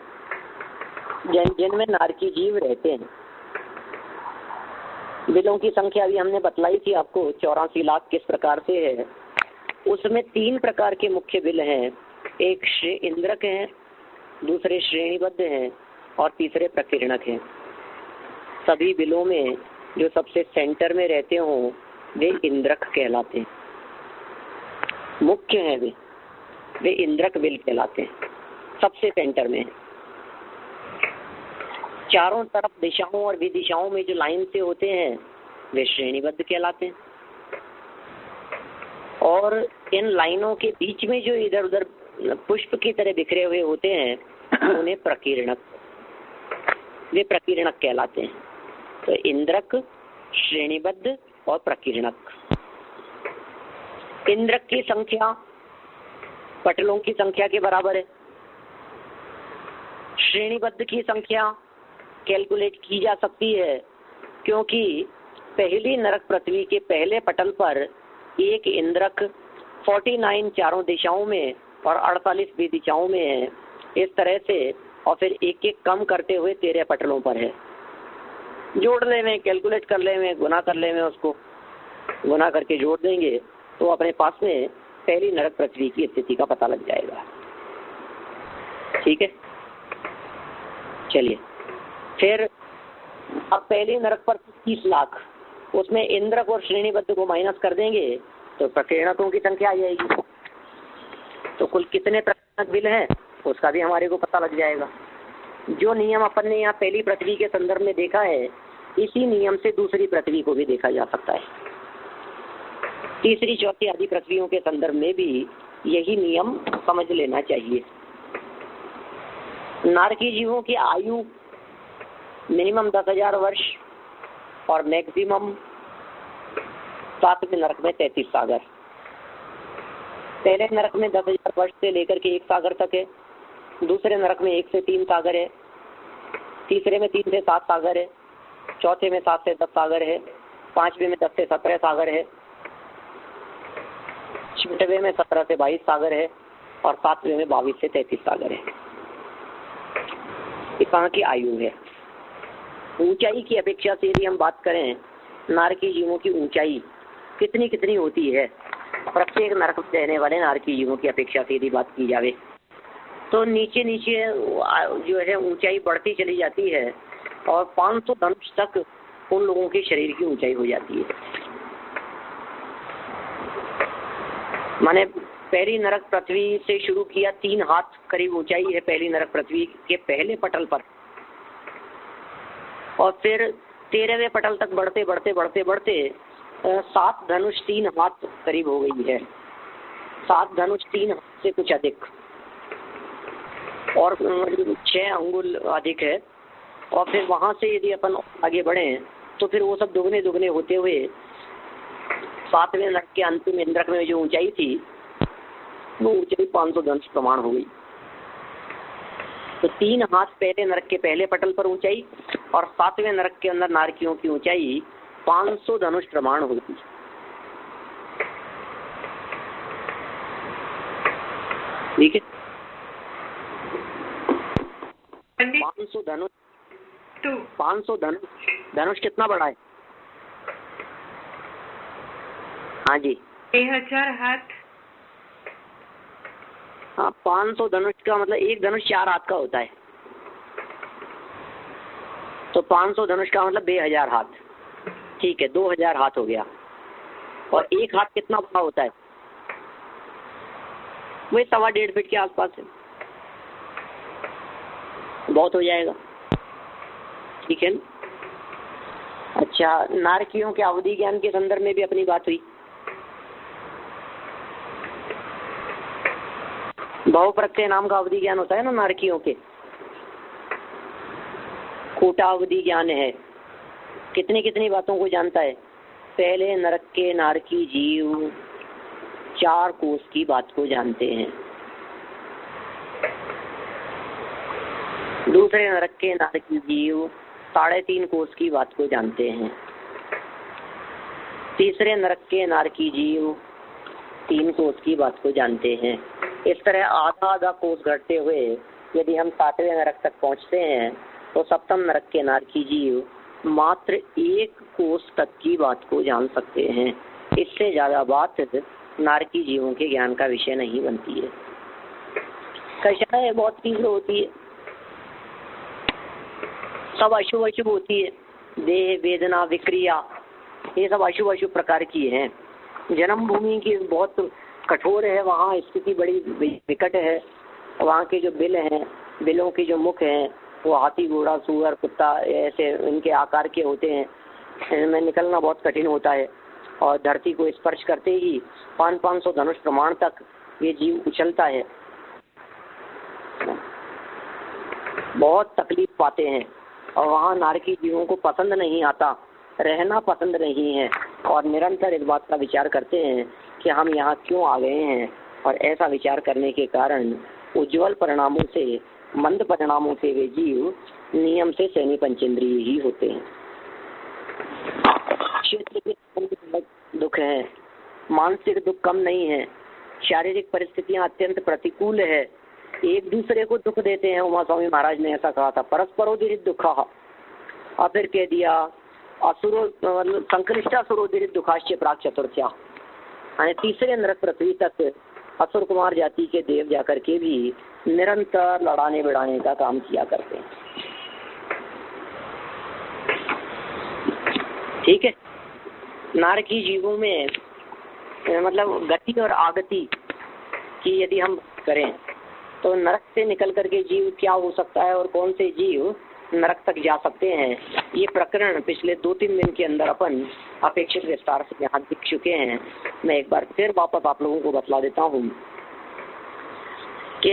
A: जिनमें नारकी जीव रहते हैं। बिलों की संख्या अभी हमने बतलाई थी आपको, 84 लाख किस प्रकार से है। उसमें 3 प्रकार के मुख्य बिल हैं, एक इंद्रक है, दूसरे श्रेणीबद्ध हैं और तीसरे प्रकीर्णक हैं। सभी बिलों में जो सबसे सेंटर में रहते हों वे इंद्रक कहलाते हैं, मुख्य हैं वे इंद्रक बिल कहलाते हैं, सबसे सेंटर में। चारों तरफ दिशाओं और विदिशाओं में जो लाइन से होते हैं वे श्रेणीबद्ध कहलाते हैं, और इन लाइनों के बीच में जो इधर उधर पुष्प की तरह बिखरे हुए होते हैं उन्हें वे प्रकीर्णक कहलाते हैं। तो इंद्रक, श्रेणीबद्ध और प्रकीर्णक। इंद्रक की संख्या पटलों की संख्या के बराबर है। श्रेणीबद्ध की संख्या कैलकुलेट की जा सकती है, क्योंकि पहली नरक पृथ्वी के पहले पटल पर एक इंद्रक 49 चारों दिशाओं में और 48 भी दिशाओं में है, इस तरह से, और फिर एक एक कम करते हुए 13 पटलों पर है। जोड़ ले में, कैलकुलेट कर ले में, गुना कर ले में, उसको गुना करके जोड़ देंगे तो अपने पास में पहली नरक पृथ्वी की स्थिति का पता लग जाएगा। ठीक है, चलिए फिर अब पहली नरक पर 30 लाख, उसमें इंद्रक और श्रेणीबद्ध को माइनस कर देंगे तो प्रकीर्णकों की संख्या आ जाएगी। तो कुल कितने प्रकीर्णक बिल हैं उसका भी हमारे को पता लग जाएगा। जो नियम अपन ने यहाँ पहली पृथ्वी के संदर्भ में देखा है, इसी नियम से दूसरी पृथ्वी को भी देखा जा सकता है। तीसरी चौथी आदि पृथ्वियों के संदर्भ में भी यही नियम समझ लेना चाहिए। नारकी जीवों की आयु मिनिमम 10,000 वर्ष और मैक्सिमम 7वें नरक में 33 सागर। पहले नरक में 10,000 वर्ष से लेकर के 1 सागर तक है, दूसरे नरक में 1 से 3 सागर है, तीसरे में 3 से 7 सागर है, चौथे में 7 से 10 सागर है, 5वें में 10 से 17 सागर है, 6वें में 17 से 22 सागर है और 7वें में 22 से 33 सागर है। ये कहाँ की आयु है। ऊंचाई की अपेक्षा से यदि हम बात करें, नारकी जीवों की ऊंचाई कितनी कितनी होती है प्रत्येक नरक में रहने वाले नारकी जीवों की अपेक्षा से यदि बात की जाए, तो नीचे नीचे जो है ऊंचाई बढ़ती चली जाती है और 500 धनुष तक उन लोगों के शरीर की ऊंचाई हो जाती है। माने पहली नरक पृथ्वी से शुरू किया, 3 हाथ करीब ऊंचाई है पहली नरक पृथ्वी के पहले पटल पर, और फिर 13वें पटल तक बढ़ते बढ़ते बढ़ते बढ़ते 7 धनुष 3 हाथ करीब हो गई है। 7 धनुष 3 हाथ से कुछ अधिक और 6 अंगुल अधिक है। और फिर वहां से यदि अपन आगे बढ़े तो फिर वो सब दुगने दुगने होते हुए 7वें नरक के अंतिम इंद्रक में जो ऊंचाई थी वो ऊंचाई 500 धनुष प्रमाण हो गई। तो 3 हाथ पहले नरक के पहले पटल पर ऊंचाई और 7वें नरक के अंदर नारकियों की ऊंचाई 500 धनुष प्रमाण हो गई। ठीक है, 500 धनुष, तो 500 धनुष कितना बड़ा है? हाँ जी,
D: 1000 हाथ।
A: हाँ, 500 धनुष का मतलब एक धनुष 4 हाथ का होता है, तो 500 धनुष का मतलब 2000 हाथ। ठीक है, 2000 हाथ हो गया। और एक हाथ कितना बड़ा होता है? वही 1.25 फीट के आसपास है, बहुत हो जाएगा। ठीक है। अच्छा, नारकियों के अवधि ज्ञान के संदर्भ में भी अपनी बात हुई। बहुप्रत्यय नाम का अवधि ज्ञान होता है ना नारकियों के, कोटा अवधि ज्ञान है। कितनी कितनी बातों को जानता है? पहले नरक के नारकी जीव 4 कोष की बात को जानते हैं, दूसरे नरक के नारकी जीव 3.5 कोष की बात को जानते हैं, तीसरे नरक के नारकी जीव 3 कोष की बात को जानते हैं, इस तरह आधा आधा कोस घटते हुए यदि हम 7वें नरक तक पहुंचते हैं तो सप्तम नरक के नारकी जीव मात्र 1 कोस तक की बात को जान सकते हैं। इससे ज्यादा बात नारकी जीवों के ज्ञान का विषय नहीं बनती है। कषाय बहुत तीव्र होती है, सब अशुभ अशुभ होती है, देह वेदना विक्रिया ये सब अशुभ अशुभ प्रकार की हैं। जन्म भूमि की बहुत कठोर है, वहाँ स्थिति बड़ी विकट है। वहाँ के जो बिल हैं, बिलों के जो मुख हैं वो हाथी घोड़ा सूअर कुत्ता ऐसे इनके आकार के होते हैं। इनमें निकलना बहुत कठिन होता है और धरती को स्पर्श करते ही 500 धनुष प्रमाण तक ये जीव उछलता है, बहुत तकलीफ पाते हैं। और वहाँ नारकी जीवों को पसंद नहीं आता, रहना पसंद नहीं है और निरंतर इस बात का विचार करते हैं कि हम यहाँ क्यों आ गए हैं। और ऐसा विचार करने के कारण उज्जवल परिणामों से मंद परिणामों से वे जीव नियम से सैनी पंचेंद्रिय ही होते हैं। क्षेत्र के दुख है, मानसिक दुख कम नहीं है, शारीरिक परिस्थितियां अत्यंत प्रतिकूल है, एक दूसरे को दुख देते हैं। उमा स्वामी महाराज ने ऐसा कहा था, परस्परोदित दुख। और फिर कह दिया असुरो मतलब संकलिष्टासुरोदित दुखाश्च प्राक चतुर्थ्या, यानी तीसरे नरक पृथ्वी तक असुर कुमार जाति के देव जाकर के भी निरंतर लड़ाने बिड़ाने का काम किया करते हैं। ठीक है, नारकी जीवों में मतलब गति और आगति की यदि हम करें तो नरक से निकल करके जीव क्या हो सकता है और कौन से जीव नरक तक जा सकते हैं, ये प्रकरण पिछले 2-3 दिन के अंदर अपन अपेक्षित विस्तार से यहाँ दिख चुके हैं। मैं एक बार फिर वापस आप लोगों को बतला देता हूँ कि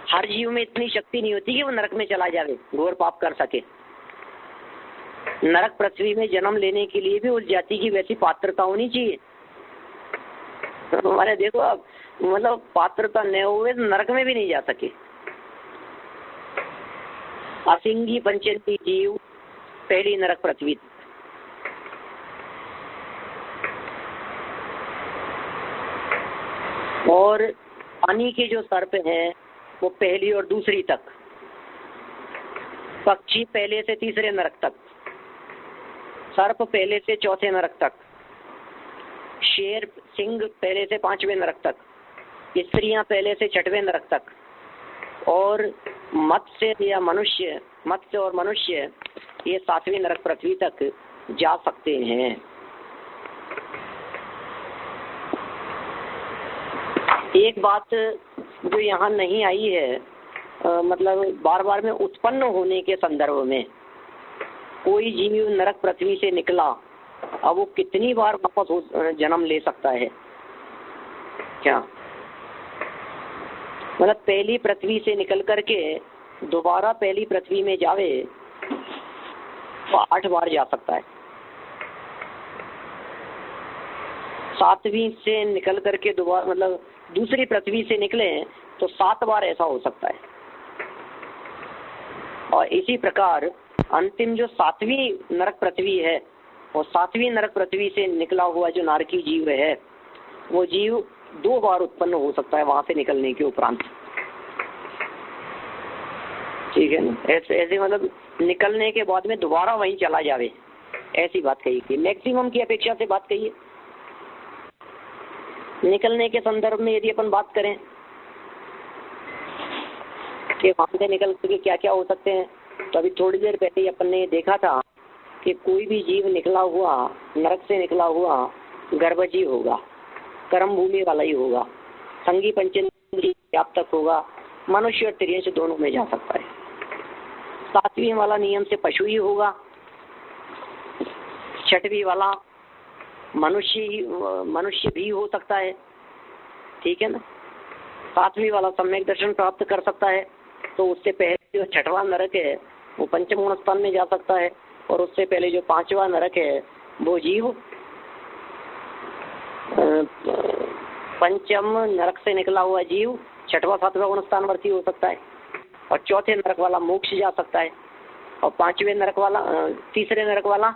A: हर जीव में इतनी शक्ति नहीं होती कि वो नरक में चला जाए, घोर पाप कर सके। नरक पृथ्वी में जन्म लेने के लिए भी उस जाति की वैसी पात्रता होनी चाहिए। हमारे देखो अब मतलब पात्रता न हुए नरक में भी नहीं जा सके। असिंगी पंचेंद्रिय जीव पहली नरक पृथ्वी, और पानी के जो सर्प हैं वो पहली और दूसरी तक, पक्षी पहले से तीसरे नरक तक, सर्प पहले से चौथे नरक तक, शेर सिंह पहले से 5वें नरक तक, स्त्रियां पहले से 6वें नरक तक, और मत्स्य या मनुष्य, मत्स्य और मनुष्य ये 7वें नरक पृथ्वी तक जा सकते हैं। एक बात जो यहाँ नहीं आई है, मतलब बार बार में उत्पन्न होने के संदर्भ में कोई जीव नरक पृथ्वी से निकला, अब वो कितनी बार वापस जन्म ले सकता है क्या? मतलब पहली पृथ्वी से निकल करके दोबारा पहली पृथ्वी में जावे तो 8 बार जा सकता है। 7वीं से निकल करके दोबारा मतलब दूसरी पृथ्वी से निकले तो 7 बार ऐसा हो सकता है। और इसी प्रकार अंतिम जो 7वीं नरक पृथ्वी है, और 7वीं नरक पृथ्वी से निकला हुआ जो नारकी जीव है, वो जीव 2 बार उत्पन्न हो सकता है वहां से निकलने के उपरांत। ठीक है ना, ऐसे मतलब निकलने के बाद में दोबारा वहीं चला जावे, ऐसी बात कही थी। मैक्सिमम की अपेक्षा से बात कही है। निकलने के संदर्भ में यदि अपन बात करें कि वहां से निकल के क्या क्या हो सकते हैं, तो अभी थोड़ी देर पहले अपन ने देखा था कि कोई भी जीव निकला हुआ नरक से निकला हुआ गर्भजीव होगा, कर्म भूमि वाला ही होगा, संगी पंचेंद्रिय व्याप्तक होगा, मनुष्य और तिर्यंश दोनों में जा सकता है। 7वीं वाला नियम से पशु ही होगा, 6वीं वाला मनुष्य भी हो सकता है। ठीक है ना, 7वीं वाला सम्यक दर्शन प्राप्त कर सकता है, तो उससे पहले जो 6वां नरक है वो पंचम गुण स्थान में जा सकता है, और उससे पहले जो 5वां नरक है वो जीव पंचम नरक से निकला हुआ जीव 6वां 7वां गुण स्थान वर्ती हो सकता है, और चौथे नरक वाला मोक्ष जा सकता है, और 5वें नरक वाला तीसरे नरक वाला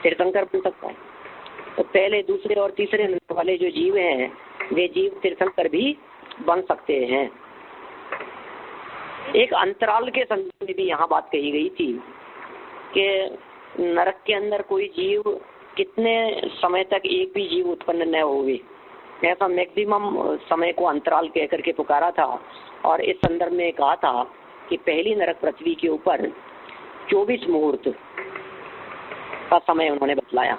A: तीर्थंकर बन सकता है। तो पहले दूसरे और तीसरे नरक वाले जो जीव हैं वे जीव तीर्थंकर भी बन सकते हैं। एक अंतराल के संदर्भ में भी यहाँ बात कही गई थी कि नरक के अंदर कोई जीव कितने समय तक एक भी जीव उत्पन्न न होवे, ऐसा मैक्सिमम समय को अंतराल कह करके पुकारा था। और इस संदर्भ में कहा था कि पहली नरक पृथ्वी के ऊपर 24 मुहूर्त का समय उन्होंने बतलाया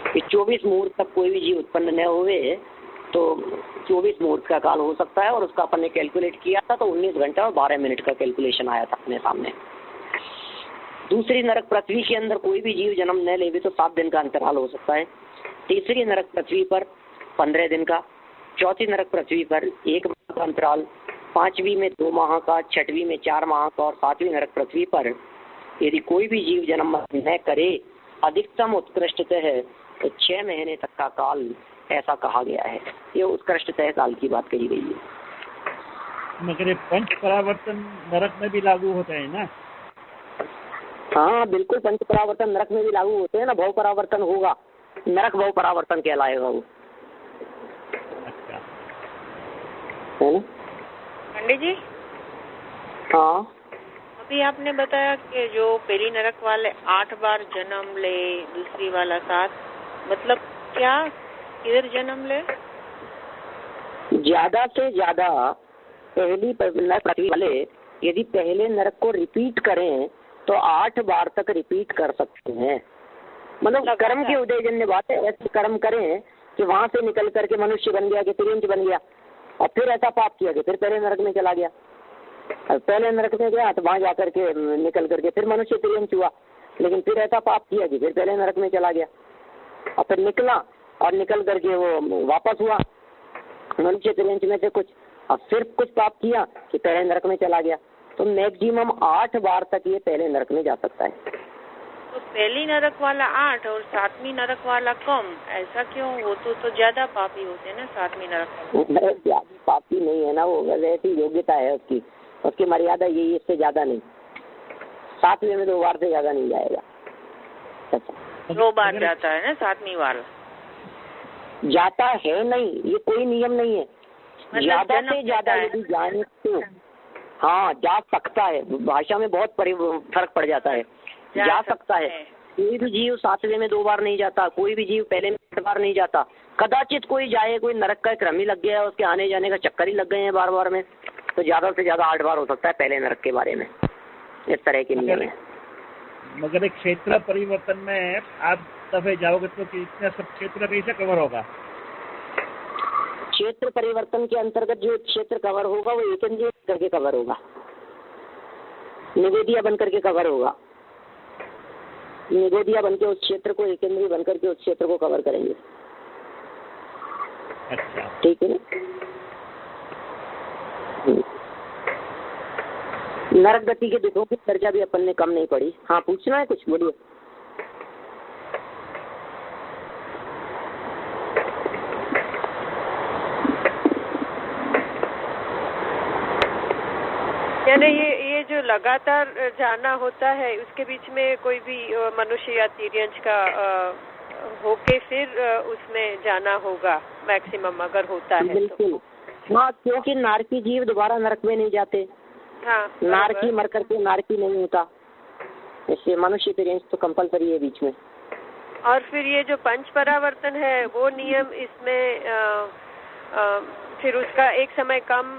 A: कि 24 मुहूर्त तक कोई भी जीव उत्पन्न न हुए तो 24 मुहूर्त का काल हो सकता है। और उसका अपन ने कैलकुलेट किया था तो 19 घंटे और 12 मिनट का कैलकुलेशन आया था अपने सामने। दूसरी नरक पृथ्वी के अंदर कोई भी जीव जन्म न लेवे तो 7 दिन का अंतराल हो सकता है। तीसरी नरक पृथ्वी पर 15 दिन का, चौथी नरक पृथ्वी पर 1 माह का अंतराल, पांचवी में 2 माह का, छठवीं में 4 माह का और सातवीं नरक पृथ्वी पर यदि कोई भी जीव जन्म न करे अधिकतम उत्कृष्टतः है तो 6 महीने तक का काल ऐसा कहा गया है। ये उत्कृष्टतः काल की बात कही गई है।
E: मगर पंच परावर्तन नरक में भी लागू होते हैं ना?
A: हाँ बिल्कुल, पंच परावर्तन नरक में भी लागू होते हैं ना। भव परावर्तन होगा, नरक भव परावर्तन कहलाएगा वो।
E: अच्छा
A: है ना
B: पंडित जी?
A: हाँ,
B: अभी आपने बताया कि जो पहली नरक वाले 8 बार जन्म ले, दूसरी वाला 7, मतलब क्या किधर जन्म ले?
A: ज्यादा से ज्यादा पहली नरक पृथ्वी वाले यदि पहले नरक को रिपीट करें तो 8 बार तक रिपीट कर सकते हैं। मतलब कर्म के उदयजन्य बात है। ऐसे कर्म करें कि वहां से निकल करके मनुष्य बन गया, कि तिरंज बन गया, और फिर ऐसा पाप किया कि फिर पहले नरक में चला गया। और पहले नरक में गया तो वहां जाकर के निकल करके फिर मनुष्य तिरंज हुआ, लेकिन फिर ऐसा पाप किया कि फिर पहले नरक में चला गया, और फिर निकला और निकल करके वो वापस हुआ मनुष्य तिरंज में से कुछ, और फिर कुछ पाप किया कि पहले नरक में चला गया। तो मैक्सिमम 8 बार तक ये पहले नरक में जा सकता है।
B: तो पहली नरक वाला 8 और 7वीं नरक वाला कम, ऐसा क्यों? वो तो ज्यादा पापी होते हैं ना 7वीं नरक वाले।
A: ज्यादा पापी नहीं है ना वो, वैसी योग्यता है उसकी, उसकी मर्यादा यही, इससे ज्यादा नहीं। 7वें में 2 बार से ज्यादा नहीं जाएगा। अच्छा
B: 2 बार जाता है ना 7वीं वाला?
A: जाता है नहीं, ये कोई नियम नहीं है। ज्यादा से ज्यादा यदि जाने तो हाँ जा सकता है। भाषा में बहुत फर्क पड़ जाता है। जा सकता है। कोई भी जीव 7वें में 2 बार नहीं जाता, कोई भी जीव पहले में 8 बार नहीं जाता। कदाचित कोई जाए, कोई नरक का क्रम ही लग गया है, उसके आने जाने का चक्कर ही लग गए हैं बार बार में, तो ज्यादा से ज्यादा 8 बार हो सकता है पहले नरक के बारे में। इस तरह के नियम है।
E: मगर एक क्षेत्र परिवर्तन में आप दफे जाओगे तो इतना सब क्षेत्र कैसे कवर होगा?
A: क्षेत्र परिवर्तन के अंतर्गत जो क्षेत्र कवर होगा वो एकेंद्रीय करके कवर होगा, निवेदिया बन करके कवर होगा। निवेदिया बन के उस क्षेत्र को, एकेंद्रीय बन करके उस क्षेत्र को कवर करेंगे।
E: अच्छा
A: ठीक है ना? नरक गति के दुखों की चर्चा भी अपन ने कम नहीं पड़ी। हाँ पूछना है कुछ? बोलिए।
B: यानी ये जो लगातार जाना होता है उसके बीच में कोई भी मनुष्य या तिर्यंच का होके फिर उसमें जाना होगा मैक्सिमम, अगर होता है
A: बिल्कुल तो। हाँ, क्योंकि नारकी जीव दोबारा नरक में नहीं जाते।
B: हाँ,
A: नारकी मर करके नारकी नहीं होता, इसलिए मनुष्य तिर्यंच तो कंपलसरी है बीच में।
B: और फिर ये जो पंच परावर्तन है वो नियम इसमें फिर उसका एक समय कम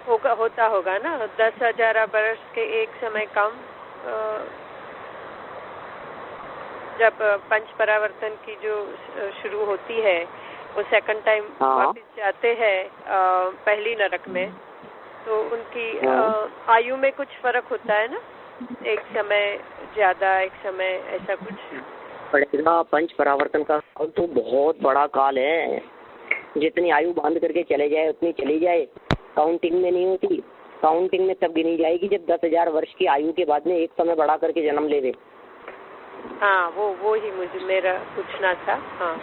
B: होता होगा ना, 10,000 वर्ष के एक समय कम, जब पंच परावर्तन की जो शुरू होती है वो सेकंड टाइम वापस जाते हैं पहली नरक में, तो उनकी आयु में कुछ फर्क होता है ना, एक समय ज्यादा एक समय ऐसा कुछ
A: पड़ेगा। पंच परावर्तन का काल तो बहुत बड़ा काल है, जितनी आयु बांध करके चले जाए उतनी चली जाए, काउंटिंग में नहीं होती। काउंटिंग में तब गिनी जाएगी जब 10,000 वर्ष की आयु के बाद में एक समय बढ़ा करके जन्म ले दे।
B: हाँ वो ही मुझे मेरा पूछना था। हाँ,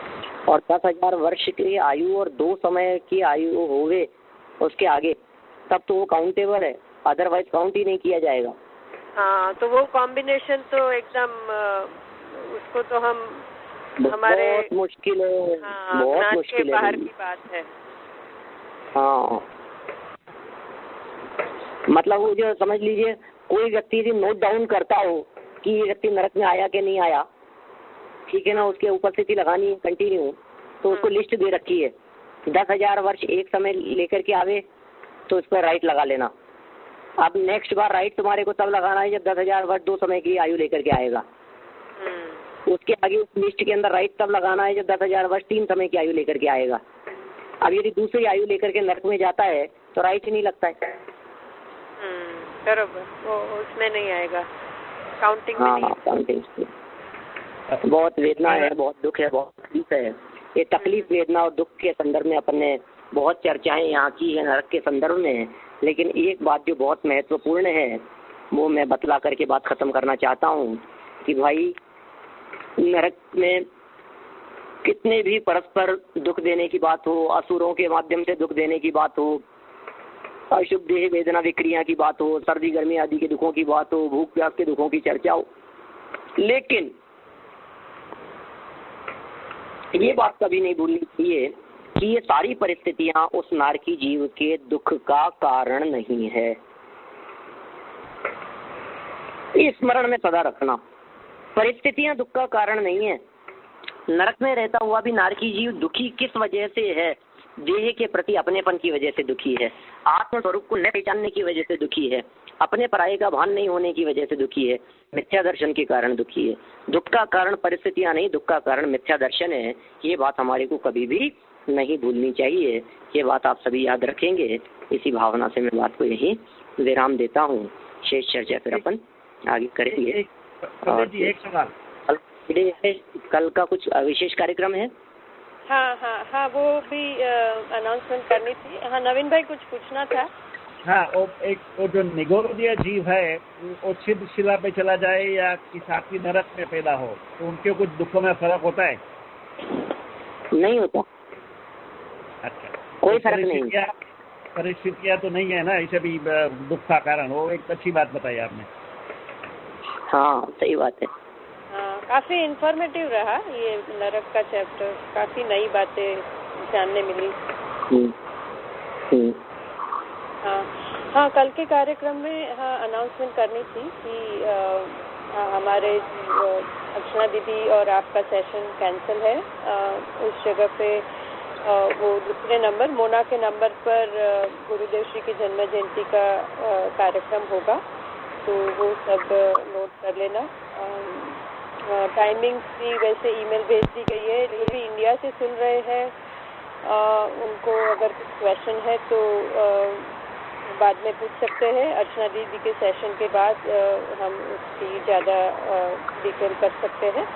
A: और 10,000 वर्ष की आयु और 2 समय की आयु होवे उसके आगे, तब तो वो काउंटेबल है, अदरवाइज काउंट ही नहीं किया जाएगा।
B: हाँ, तो वो कॉम्बिनेशन तो एकदम उसको तो हम हमारे
A: बहुत मुश्किल है,
B: हाँ,
A: बहुत मुश्किल है,
B: बाहर की बात है।
A: हाँ मतलब वो जो समझ लीजिए कोई व्यक्ति यदि नोट डाउन करता हो कि ये व्यक्ति नरक में आया कि नहीं आया, ठीक है ना, उसके उपस्थिति लगानी है कंटिन्यू, तो उसको लिस्ट दे रखी है 10,000 वर्ष एक समय लेकर के आवे तो उस पर राइट लगा लेना। अब नेक्स्ट बार राइट तुम्हारे को तब लगाना है जब 10,000 वर्ष 2 समय की आयु लेकर के आएगा। उसके आगे उस लिस्ट के अंदर राइट तब लगाना है जब 10,000 वर्ष 3 समय की आयु लेकर के आएगा। अब यदि दूसरी आयु लेकर के नरक में जाता है तो राइट ही नहीं लगता है।
B: बरोबर, वो उसमें नहीं आएगा, काउंटिंग में नहीं।
A: काउंटिंग बहुत वेदना है, बहुत दुख है, बहुत तकलीफ है। ये तकलीफ, वेदना और दुख के संदर्भ में अपन ने बहुत चर्चाएं यहाँ की है नरक के संदर्भ में, लेकिन एक बात जो बहुत महत्वपूर्ण है वो मैं बतला करके बात खत्म करना चाहता हूँ कि भाई नरक में कितने भी परस्पर दुख देने की बात हो, असुरों के माध्यम से दुख देने की बात हो, अशुभ देह वेदना विक्रिया की बात हो, सर्दी गर्मी आदि के दुखों की बात हो, भूख प्यास के दुखों की चर्चा हो, लेकिन ये बात कभी नहीं भूलनी चाहिए कि ये सारी परिस्थितियां उस नारकी जीव के दुख का कारण नहीं है। ये स्मरण में सदा रखना, परिस्थितियां दुख का कारण नहीं है। नरक में रहता हुआ भी नारकी जीव दुखी किस वजह से है? देह के प्रति अपनेपन की वजह से दुखी है, आत्म स्वरूप को न पहचानने की वजह से दुखी है, अपने पराये का भान नहीं होने की वजह से दुखी है, मिथ्या दर्शन के कारण दुखी है। दुख का कारण परिस्थितियां नहीं, दुख का कारण मिथ्या दर्शन है। ये बात हमारे को कभी भी नहीं भूलनी चाहिए। ये बात आप सभी याद रखेंगे। इसी भावना से मैं बात को यही विराम देता हूँ। शेष चर्चा फिर अपन आगे करेंगे।
E: एक सवाल,
A: कल का कुछ विशेष कार्यक्रम है?
B: हाँ, वो भी अनाउंसमेंट करनी थी। हाँ, नवीन भाई कुछ पूछना था।
E: हाँ, वो जो निगोरोदीय जीव है वो छिद शिला पे चला जाए या किसी नरक में पैदा हो तो उनके कुछ दुखों में फर्क होता है?
A: नहीं होता।
E: अच्छा,
A: कोई फर्क नहीं।
E: परिस्थितियाँ तो नहीं है ना इसे भी दुख का कारण? वो एक अच्छी बात बताई आपने।
A: हाँ, सही बात है।
B: हाँ, काफी इंफॉर्मेटिव रहा ये नरक का चैप्टर, काफी नई बातें जानने मिली। हाँ, कल के कार्यक्रम में हाँ अनाउंसमेंट करनी थी कि हमारे अर्चना दीदी और आपका सेशन कैंसिल है। उस जगह पे वो दूसरे नंबर मोना के नंबर पर गुरुदेव श्री की जन्म जयंती का कार्यक्रम होगा, तो वो सब नोट कर लेना। टाइमिंग्स भी वैसे ईमेल भेज दी गई है। जो भी इंडिया से सुन रहे हैं उनको अगर कुछ क्वेश्चन है तो बाद में पूछ सकते हैं। अर्चना दीदी के सेशन के बाद हम उसकी ज़्यादा डिटेल कर सकते हैं।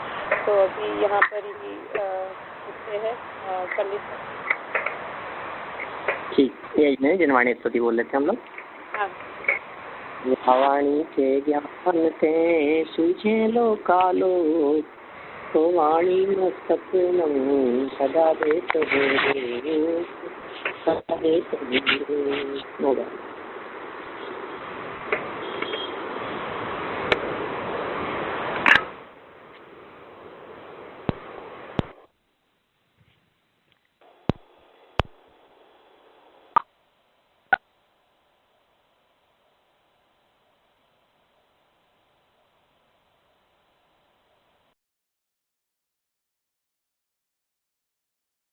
B: तो अभी यहाँ पर ही पूछते हैं पंडित।
A: ठीक, ये नहीं जनवाणी स्तुति बोल रहे थे हम लोग।
B: हाँ,
A: भवानी के ज्ञान थे सूझे लो कालो, तो वाणी मस्तक नमो सदा देत हो, सदा देत हो।